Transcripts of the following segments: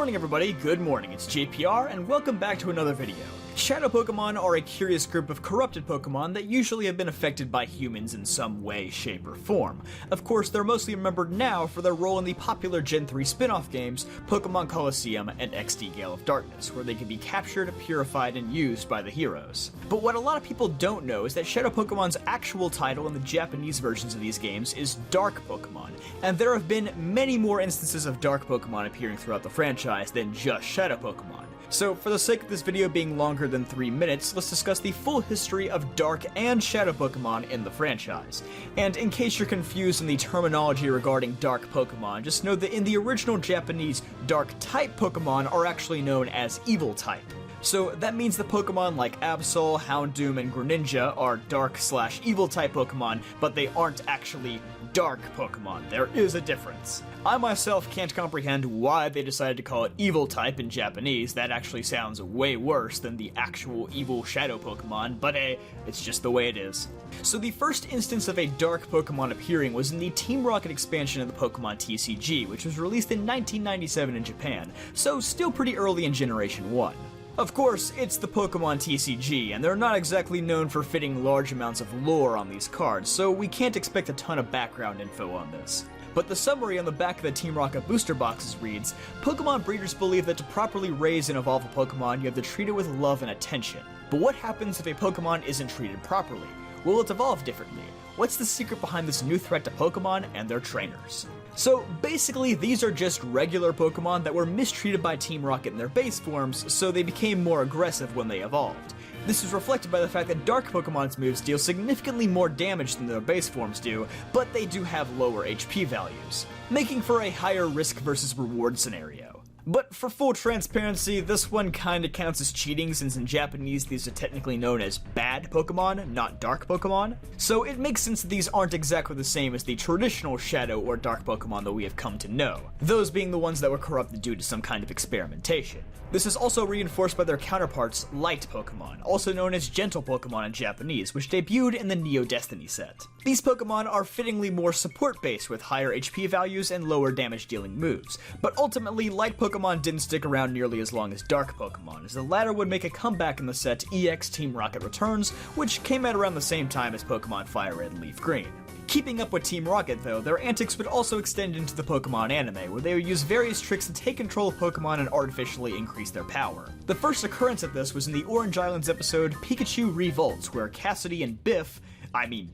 morning everybody, good morning, it's JPR and welcome back to another video. Shadow Pokemon are a curious group of corrupted Pokemon that usually have been affected by humans in some way, shape, or form. Of course, they're mostly remembered now for their role in the popular Gen 3 spin-off games, Pokemon Colosseum and XD Gale of Darkness, where they can be captured, purified, and used by the heroes. But what a lot of people don't know is that Shadow Pokemon's actual title in the Japanese versions of these games is Dark Pokemon, and there have been many more instances of Dark Pokemon appearing throughout the franchise than just Shadow Pokemon. So, for the sake of this video being longer than 3 minutes, let's discuss the full history of Dark and Shadow Pokemon in the franchise. And in case you're confused in the terminology regarding Dark Pokemon, just know that in the original Japanese, Dark-type Pokemon are actually known as Evil-type. So that means that Pokemon like Absol, Houndoom, and Greninja are Dark/Evil-type Pokemon, but they aren't actually Dark Pokemon. There is a difference. I myself can't comprehend why they decided to call it Evil-type in Japanese. That actually sounds way worse than the actual evil Shadow Pokemon, but hey, it's just the way it is. So the first instance of a Dark Pokemon appearing was in the Team Rocket expansion of the Pokemon TCG, which was released in 1997 in Japan, so still pretty early in Generation 1. Of course, it's the Pokemon TCG, and they're not exactly known for fitting large amounts of lore on these cards, so we can't expect a ton of background info on this. But the summary on the back of the Team Rocket booster boxes reads, Pokemon breeders believe that to properly raise and evolve a Pokemon, you have to treat it with love and attention. But what happens if a Pokemon isn't treated properly? Will it evolve differently? What's the secret behind this new threat to Pokemon and their trainers? So basically, these are just regular Pokemon that were mistreated by Team Rocket in their base forms, so they became more aggressive when they evolved. This is reflected by the fact that Dark Pokemon's moves deal significantly more damage than their base forms do, but they do have lower HP values, making for a higher risk versus reward scenario. But for full transparency, this one kinda counts as cheating since in Japanese these are technically known as bad Pokemon, not Dark Pokemon. So it makes sense that these aren't exactly the same as the traditional Shadow or Dark Pokemon that we have come to know, those being the ones that were corrupted due to some kind of experimentation. This is also reinforced by their counterparts, Light Pokemon, also known as Gentle Pokemon in Japanese, which debuted in the Neo Destiny set. These Pokemon are fittingly more support-based with higher HP values and lower damage-dealing moves, but ultimately Light Pokemon didn't stick around nearly as long as Dark Pokemon, as the latter would make a comeback in the set EX Team Rocket Returns, which came out around the same time as Pokemon Fire Red and Leaf Green. Keeping up with Team Rocket though, their antics would also extend into the Pokemon anime, where they would use various tricks to take control of Pokemon and artificially increase their power. The first occurrence of this was in the Orange Islands episode Pikachu Revolts, where Cassidy and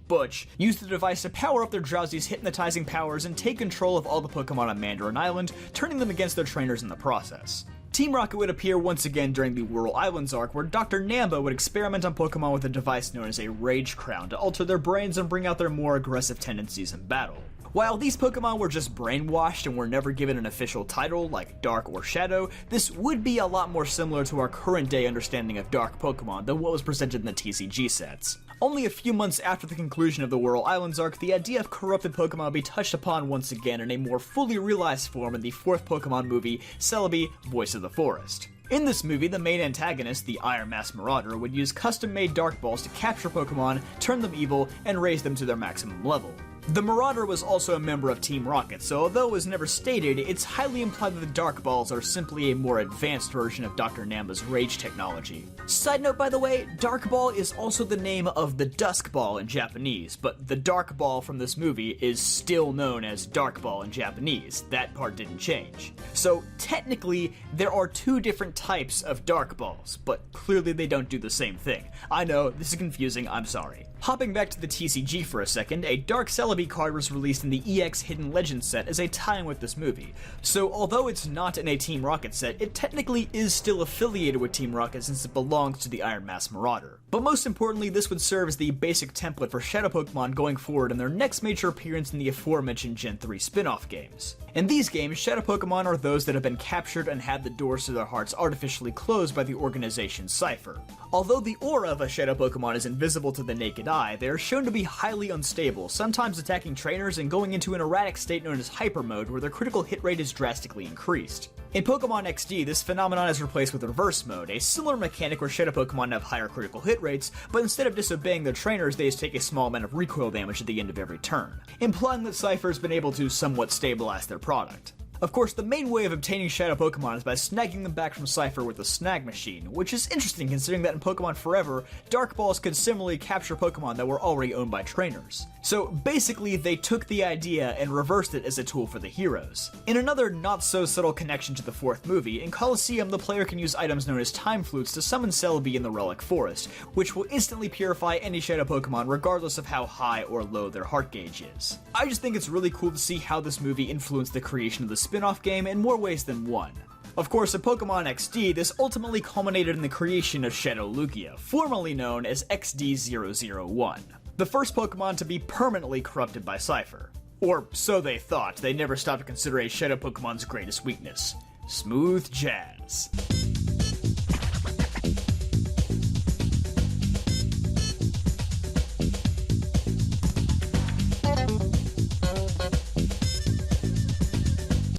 Butch, used the device to power up their Drowzee's hypnotizing powers and take control of all the Pokemon on Mandarin Island, turning them against their trainers in the process. Team Rocket would appear once again during the Whirl Islands arc, where Dr. Namba would experiment on Pokemon with a device known as a Rage Crown to alter their brains and bring out their more aggressive tendencies in battle. While these Pokemon were just brainwashed and were never given an official title, like Dark or Shadow, this would be a lot more similar to our current day understanding of Dark Pokemon than what was presented in the TCG sets. Only a few months after the conclusion of the Whirl Islands arc, the idea of corrupted Pokemon would be touched upon once again in a more fully realized form in the fourth Pokemon movie, Celebi, Voice of the Forest. In this movie, the main antagonist, the Iron Mask Marauder, would use custom-made Dark Balls to capture Pokemon, turn them evil, and raise them to their maximum level. The Marauder was also a member of Team Rocket, so although it was never stated, it's highly implied that the Dark Balls are simply a more advanced version of Dr. Namba's Rage technology. Side note, by the way, Dark Ball is also the name of the Dusk Ball in Japanese, but the Dark Ball from this movie is still known as Dark Ball in Japanese. That part didn't change. So technically, there are two different types of Dark Balls, but clearly they don't do the same thing. I know, this is confusing, I'm sorry. Hopping back to the TCG for a second, a Dark Celebi card was released in the EX Hidden Legends set as a tie-in with this movie. So although it's not in a Team Rocket set, it technically is still affiliated with Team Rocket since it belongs to the Iron Mask Marauder. But most importantly, this would serve as the basic template for Shadow Pokemon going forward in their next major appearance in the aforementioned Gen 3 spin-off games. In these games, Shadow Pokemon are those that have been captured and had the doors to their hearts artificially closed by the organization Cypher. Although the aura of a Shadow Pokemon is invisible to the naked eye, they are shown to be highly unstable, sometimes attacking trainers and going into an erratic state known as Hyper Mode, where their critical hit rate is drastically increased. In Pokemon XD, this phenomenon is replaced with Reverse Mode, a similar mechanic where Shadow Pokemon have higher critical hit rates, but instead of disobeying their trainers, they just take a small amount of recoil damage at the end of every turn, implying that Cypher has been able to somewhat stabilize their product. Of course, the main way of obtaining Shadow Pokemon is by snagging them back from Cypher with the snag machine, which is interesting considering that in Pokemon Forever, Dark Balls could similarly capture Pokemon that were already owned by trainers. So basically, they took the idea and reversed it as a tool for the heroes. In another not-so-subtle connection to the fourth movie, in Colosseum the player can use items known as Time Flutes to summon Celebi in the Relic Forest, which will instantly purify any Shadow Pokemon regardless of how high or low their heart gauge is. I just think it's really cool to see how this movie influenced the creation of the spin-off game in more ways than one. Of course, in Pokemon XD, this ultimately culminated in the creation of Shadow Lugia, formerly known as XD001, the first Pokemon to be permanently corrupted by Cypher. Or so they thought. They never stopped to consider a Shadow Pokemon's greatest weakness: smooth jazz.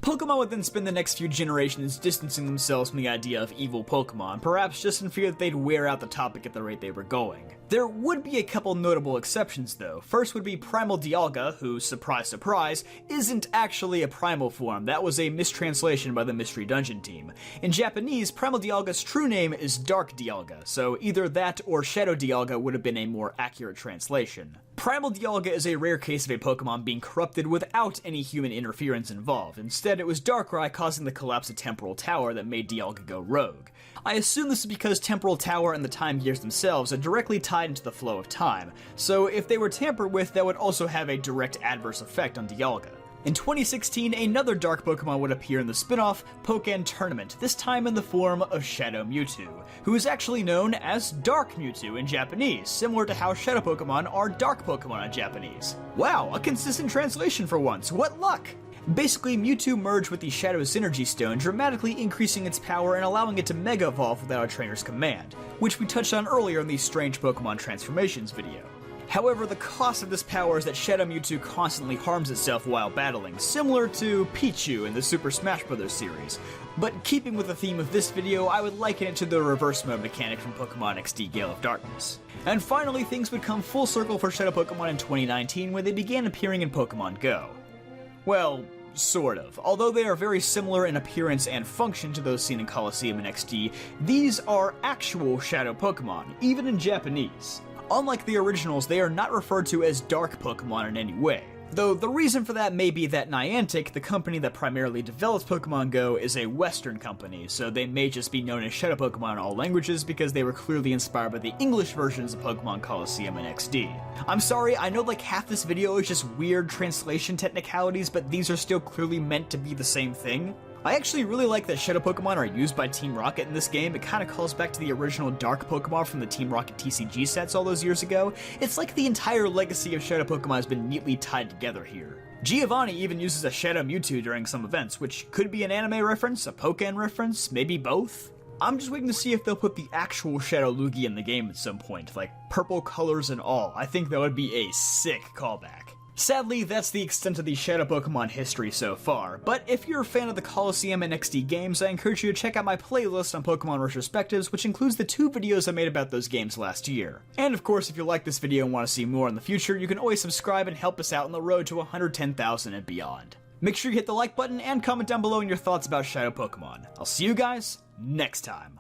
Pokemon would then spend the next few generations distancing themselves from the idea of evil Pokemon, perhaps just in fear that they'd wear out the topic at the rate they were going. There would be a couple notable exceptions though. First would be Primal Dialga, who, surprise surprise, isn't actually a primal form. That was a mistranslation by the Mystery Dungeon team. In Japanese, Primal Dialga's true name is Dark Dialga, so either that or Shadow Dialga would have been a more accurate translation. Primal Dialga is a rare case of a Pokemon being corrupted without any human interference involved. Instead, it was Darkrai causing the collapse of Temporal Tower that made Dialga go rogue. I assume this is because Temporal Tower and the Time Gears themselves are directly tied into the flow of time, so if they were tampered with, that would also have a direct adverse effect on Dialga. In 2016, another Dark Pokemon would appear in the spin-off Pokken Tournament, this time in the form of Shadow Mewtwo, who is actually known as Dark Mewtwo in Japanese, similar to how Shadow Pokemon are Dark Pokemon in Japanese. Wow, a consistent translation for once, what luck! Basically, Mewtwo merged with the Shadow Synergy Stone, dramatically increasing its power and allowing it to Mega Evolve without a trainer's command, which we touched on earlier in the Strange Pokemon Transformations video. However, the cost of this power is that Shadow Mewtwo constantly harms itself while battling, similar to Pichu in the Super Smash Bros. Series. But keeping with the theme of this video, I would liken it to the reverse mode mechanic from Pokemon XD Gale of Darkness. And finally, things would come full circle for Shadow Pokemon in 2019 when they began appearing in Pokemon Go. Well, sort of. Although they are very similar in appearance and function to those seen in Colosseum and XD, these are actual Shadow Pokemon, even in Japanese. Unlike the originals, they are not referred to as Dark Pokemon in any way. Though the reason for that may be that Niantic, the company that primarily develops Pokemon Go, is a Western company, so they may just be known as Shadow Pokemon in all languages because they were clearly inspired by the English versions of Pokemon Colosseum and XD. I'm sorry, I know like half this video is just weird translation technicalities, but these are still clearly meant to be the same thing. I actually really like that Shadow Pokemon are used by Team Rocket in this game. It kind of calls back to the original Dark Pokemon from the Team Rocket TCG sets all those years ago. It's like the entire legacy of Shadow Pokemon has been neatly tied together here. Giovanni even uses a Shadow Mewtwo during some events, which could be an anime reference, a Pokken reference, maybe both? I'm just waiting to see if they'll put the actual Shadow Lugia in the game at some point, like purple colors and all. I think that would be a sick callback. Sadly, that's the extent of the Shadow Pokemon history so far, but if you're a fan of the Colosseum and XD games, I encourage you to check out my playlist on Pokemon Retrospectives, which includes the 2 videos I made about those games last year. And of course, if you like this video and want to see more in the future, you can always subscribe and help us out on the road to 110,000 and beyond. Make sure you hit the like button and comment down below your thoughts about Shadow Pokemon. I'll see you guys next time.